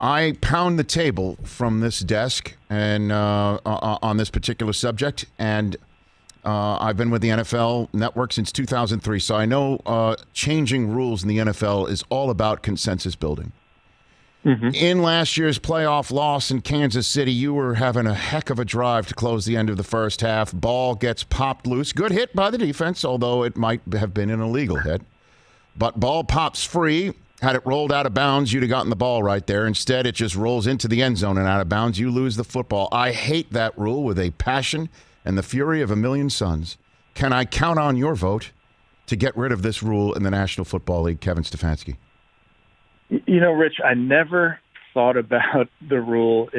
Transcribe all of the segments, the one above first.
I pound the table from this desk and on this particular subject, and I've been with the NFL Network since 2003, so I know changing rules in the NFL is all about consensus building. Mm-hmm. In last year's playoff loss in Kansas City, you were having a heck of a drive to close the end of the first half. Ball gets popped loose. Good hit by the defense, although it might have been an illegal hit. But ball pops free. Had it rolled out of bounds, you'd have gotten the ball right there. Instead, it just rolls into the end zone and out of bounds. You lose the football. I hate that rule with a passion and the fury of a million suns. Can I count on your vote to get rid of this rule in the National Football League, Kevin Stefanski? You know, Rich, I never thought about the rule.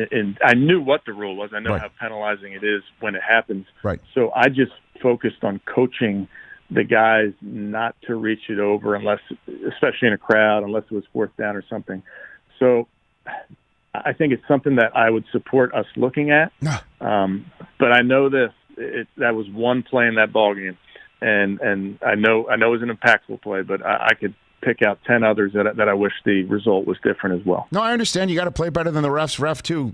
I knew what the rule was. I know how penalizing it is when it happens. Right. So I just focused on coaching the guys not to reach it over unless, especially in a crowd, unless it was fourth down or something. So I think it's something that I would support us looking at. But I know that was one play in that ball game, and I know it was an impactful play, but I could pick out 10 others that I wish the result was different as well. No, I understand. You got to play better than the refs. Ref too,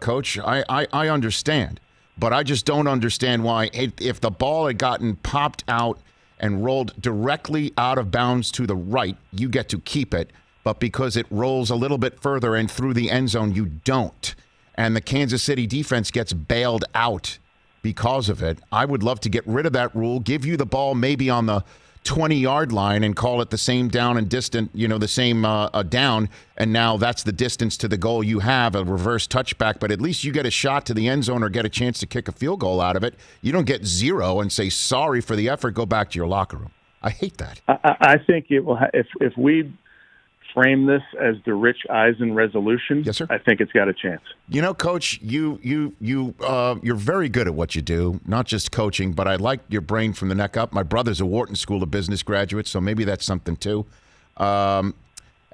Coach. I understand, but I just don't understand why if the ball had gotten popped out and rolled directly out of bounds to the right, you get to keep it. But because it rolls a little bit further and through the end zone, you don't. And the Kansas City defense gets bailed out because of it. I would love to get rid of that rule, give you the ball maybe on the 20-yard line and call it the same down and distant, the same down, and now that's the distance to the goal you have, a reverse touchback, but at least you get a shot to the end zone or get a chance to kick a field goal out of it. You don't get zero and say, sorry for the effort, go back to your locker room. I hate that. I think it will if we frame this as the Rich Eisen resolution, yes, sir. I think it's got a chance. Coach, you're very good at what you do, not just coaching, but I like your brain from the neck up. My brother's a Wharton School of Business graduate, so maybe that's something too. And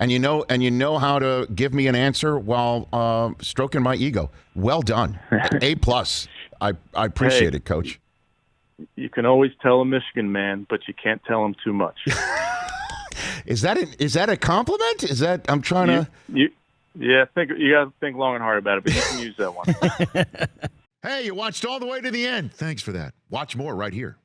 you know how to give me an answer while stroking my ego. Well done. A+. I appreciate it, Coach. You can always tell a Michigan man, but you can't tell him too much. Is that a compliment? I'm trying to. You got to think long and hard about it, but you can use that one. Hey, you watched all the way to the end. Thanks for that. Watch more right here.